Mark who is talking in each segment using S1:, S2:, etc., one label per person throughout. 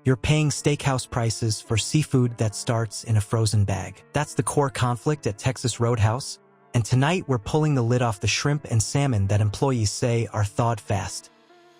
S1: You're paying steakhouse prices for seafood that starts in a frozen bag. That's the core conflict at Texas Roadhouse. And tonight we're pulling the lid off the shrimp and salmon that employees say are thawed fast,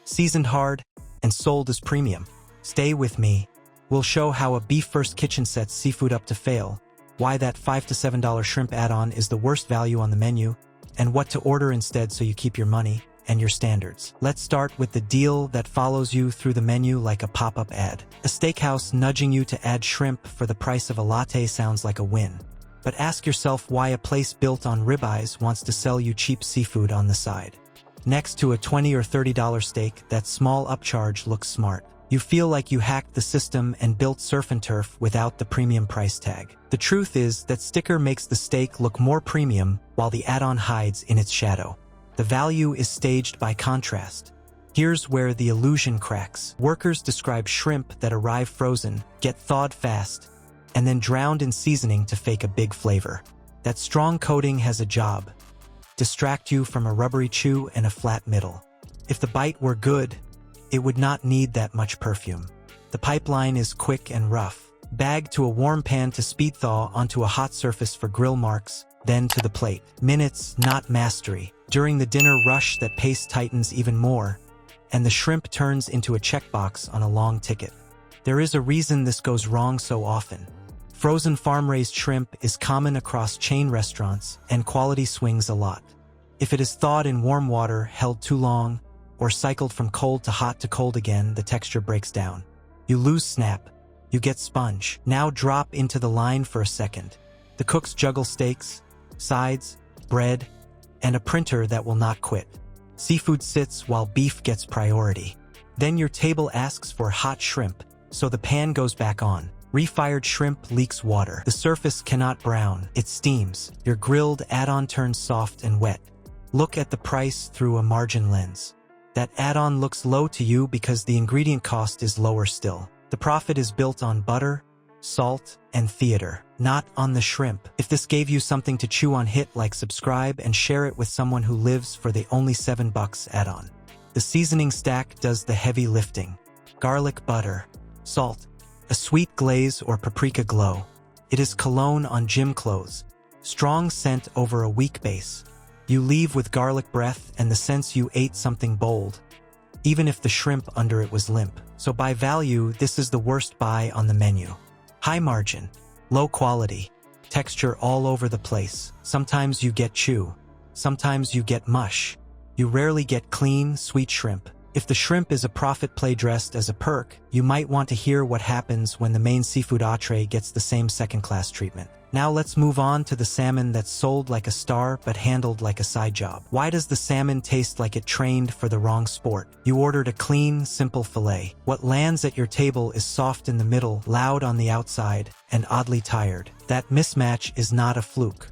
S1: seasoned hard, and sold as premium. Stay with me. We'll show how a beef-first kitchen sets seafood up to fail, why that $5 to $7 shrimp add-on is the worst value on the menu, and what to order instead so you keep your money and your standards. Let's start with the deal that follows you through the menu like a pop-up ad. A steakhouse nudging you to add shrimp for the price of a latte sounds like a win. But ask yourself why a place built on ribeyes wants to sell you cheap seafood on the side. Next to a $20 or $30 steak, that small upcharge looks smart. You feel like you hacked the system and built surf and turf without the premium price tag. The truth is that sticker makes the steak look more premium while the add-on hides in its shadow. The value is staged by contrast. Here's where the illusion cracks. Workers describe shrimp that arrive frozen, get thawed fast, and then drowned in seasoning to fake a big flavor. That strong coating has a job: distract you from a rubbery chew and a flat middle. If the bite were good, it would not need that much perfume. The pipeline is quick and rough. Bag to a warm pan to speed thaw onto a hot surface for grill marks, then to the plate. Minutes, not mastery. During the dinner rush, that pace tightens even more, and the shrimp turns into a checkbox on a long ticket. There is a reason this goes wrong so often. Frozen farm-raised shrimp is common across chain restaurants, and quality swings a lot. If it is thawed in warm water, held too long, or cycled from cold to hot to cold again, the texture breaks down. You lose snap. You get sponge. Now drop into the line for a second. The cooks juggle steaks, sides, bread, and a printer that will not quit. Seafood sits while beef gets priority. Then your table asks for hot shrimp, so the pan goes back on. Refired shrimp leaks water. The surface cannot brown. It steams. Your grilled add-on turns soft and wet. Look at the price through a margin lens. That add-on looks low to you because the ingredient cost is lower still. The profit is built on butter, salt, and theater, not on the shrimp. If this gave you something to chew on, hit like, subscribe, and share it with someone who lives for the only $7 add-on. The seasoning stack does the heavy lifting. Garlic butter, salt, a sweet glaze or paprika glow. It is cologne on gym clothes. Strong scent over a weak base. You leave with garlic breath and the sense you ate something bold, even if the shrimp under it was limp. So by value, this is the worst buy on the menu. High margin, low quality, texture all over the place. Sometimes you get chew, sometimes you get mush. You rarely get clean, sweet shrimp. If the shrimp is a profit play dressed as a perk, you might want to hear what happens when the main seafood entree gets the same second-class treatment. Now let's move on to the salmon that's sold like a star but handled like a side job. Why does the salmon taste like it trained for the wrong sport? You ordered a clean, simple fillet. What lands at your table is soft in the middle, loud on the outside, and oddly tired. That mismatch is not a fluke.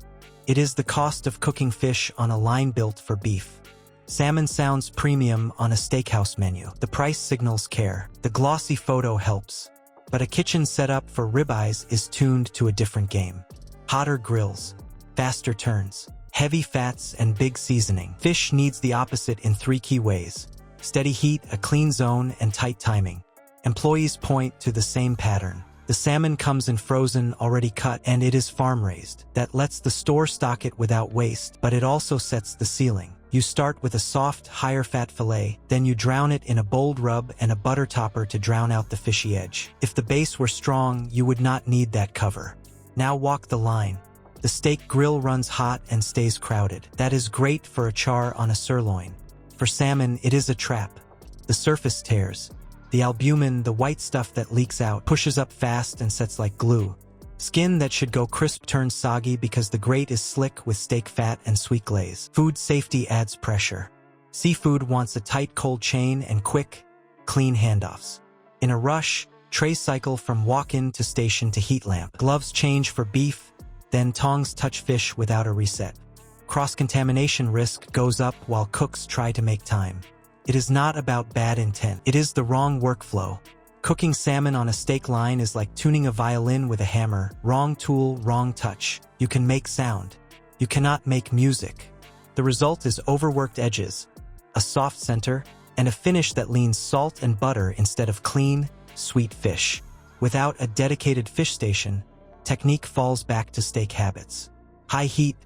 S1: It is the cost of cooking fish on a line built for beef. Salmon sounds premium on a steakhouse menu. The price signals care. The glossy photo helps. But a kitchen setup for ribeyes is tuned to a different game. Hotter grills, faster turns, heavy fats, and big seasoning. Fish needs the opposite in 3 key ways: steady heat, a clean zone, and tight timing. Employees point to the same pattern. The salmon comes in frozen, already cut, and it is farm-raised. That lets the store stock it without waste, but it also sets the ceiling. You start with a soft, higher-fat fillet, then you drown it in a bold rub and a butter topper to drown out the fishy edge. If the base were strong, you would not need that cover. Now walk the line. The steak grill runs hot and stays crowded. That is great for a char on a sirloin. For salmon, it is a trap. The surface tears. The albumin, the white stuff that leaks out, pushes up fast and sets like glue. Skin that should go crisp turns soggy because the grate is slick with steak fat and sweet glaze. Food safety adds pressure. Seafood wants a tight cold chain and quick, clean handoffs. In a rush, trays cycle from walk-in to station to heat lamp. Gloves change for beef, then tongs touch fish without a reset. Cross-contamination risk goes up while cooks try to make time. It is not about bad intent. It is the wrong workflow. Cooking salmon on a steak line is like tuning a violin with a hammer. Wrong tool, wrong touch. You can make sound. You cannot make music. The result is overworked edges, a soft center, and a finish that leans salt and butter instead of clean, sweet fish. Without a dedicated fish station, technique falls back to steak habits. High heat,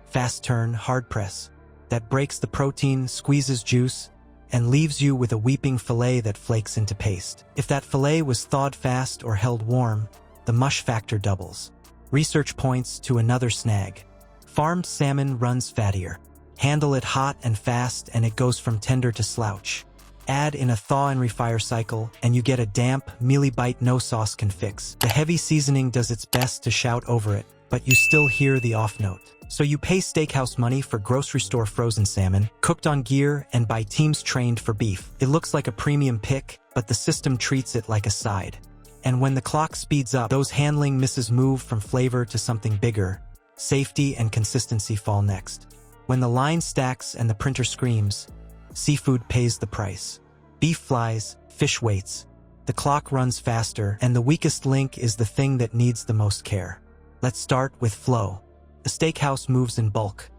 S1: fast turn, hard press. That breaks the protein, squeezes juice, and leaves you with a weeping fillet that flakes into paste. If that fillet was thawed fast or held warm, the mush factor doubles. Research points to another snag. Farmed salmon runs fattier. Handle it hot and fast and it goes from tender to slouch. Add in a thaw and refire cycle and you get a damp, mealy bite no sauce can fix. The heavy seasoning does its best to shout over it, but you still hear the off note. So you pay steakhouse money for grocery store frozen salmon, cooked on gear and by teams trained for beef. It looks like a premium pick, but the system treats it like a side. And when the clock speeds up, those handling misses move from flavor to something bigger. Safety and consistency fall next. When the line stacks and the printer screams, seafood pays the price. Beef flies, fish waits. The clock runs faster, and the weakest link is the thing that needs the most care. Let's start with flow. A steakhouse moves in bulk.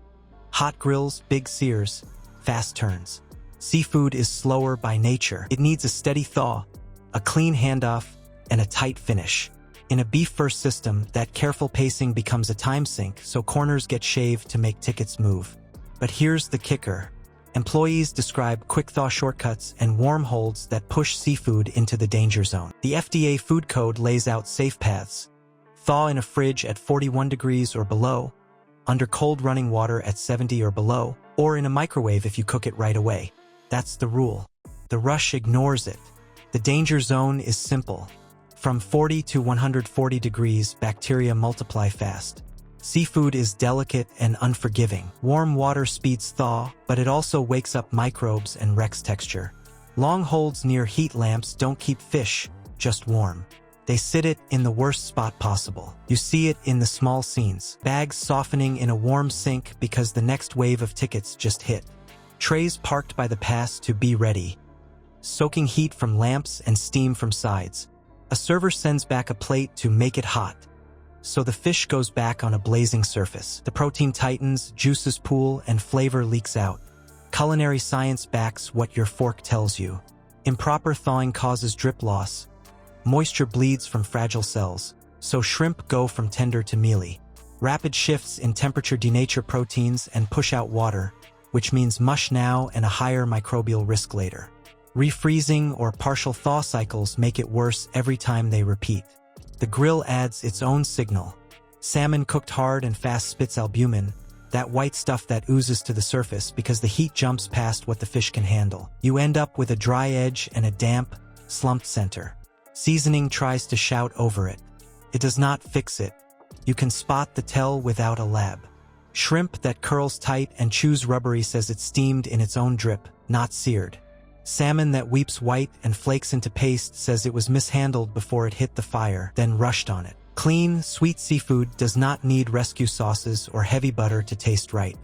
S1: Hot grills, big sears, fast turns. Seafood is slower by nature. It needs a steady thaw, a clean handoff, and a tight finish. In a beef-first system, that careful pacing becomes a time sink, so corners get shaved to make tickets move. But here's the kicker. Employees describe quick thaw shortcuts and warm holds that push seafood into the danger zone. The FDA food code lays out safe paths. Thaw in a fridge at 41 degrees or below, under cold running water at 70 or below, or in a microwave if you cook it right away. That's the rule. The rush ignores it. The danger zone is simple. From 40 to 140 degrees, bacteria multiply fast. Seafood is delicate and unforgiving. Warm water speeds thaw, but it also wakes up microbes and wrecks texture. Long holds near heat lamps don't keep fish, just warm. They sit it in the worst spot possible. You see it in the small scenes. Bags softening in a warm sink because the next wave of tickets just hit. Trays parked by the pass to be ready. Soaking heat from lamps and steam from sides. A server sends back a plate to make it hot. So the fish goes back on a blazing surface. The protein tightens, juices pool, and flavor leaks out. Culinary science backs what your fork tells you. Improper thawing causes drip loss. Moisture bleeds from fragile cells, so shrimp go from tender to mealy. Rapid shifts in temperature denature proteins and push out water, which means mush now and a higher microbial risk later. Refreezing or partial thaw cycles make it worse every time they repeat. The grill adds its own signal. Salmon cooked hard and fast spits albumin, that white stuff that oozes to the surface because the heat jumps past what the fish can handle. You end up with a dry edge and a damp, slumped center. Seasoning tries to shout over it. It does not fix it. You can spot the tell without a lab. Shrimp that curls tight and chews rubbery says it's steamed in its own drip, not seared. Salmon that weeps white and flakes into paste says it was mishandled before it hit the fire, then rushed on it. Clean, sweet seafood does not need rescue sauces or heavy butter to taste right.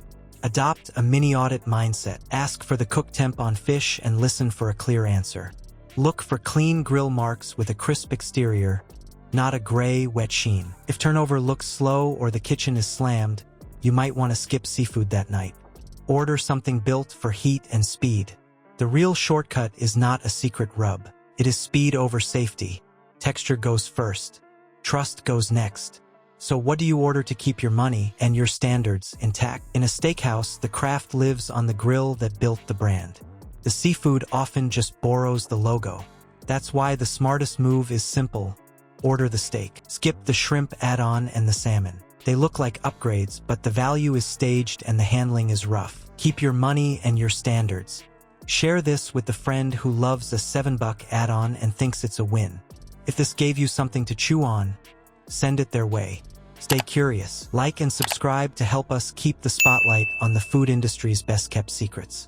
S1: Adopt a mini-audit mindset. Ask for the cook temp on fish and listen for a clear answer. Look for clean grill marks with a crisp exterior, not a gray, wet sheen. If turnover looks slow or the kitchen is slammed, you might want to skip seafood that night. Order something built for heat and speed. The real shortcut is not a secret rub. It is speed over safety. Texture goes first. Trust goes next. So what do you order to keep your money and your standards intact? In a steakhouse, the craft lives on the grill that built the brand. The seafood often just borrows the logo. That's why the smartest move is simple. Order the steak. Skip the shrimp add-on and the salmon. They look like upgrades, but the value is staged and the handling is rough. Keep your money and your standards. Share this with the friend who loves a $7 add-on and thinks it's a win. If this gave you something to chew on, send it their way. Stay curious. Like and subscribe to help us keep the spotlight on the food industry's best-kept secrets.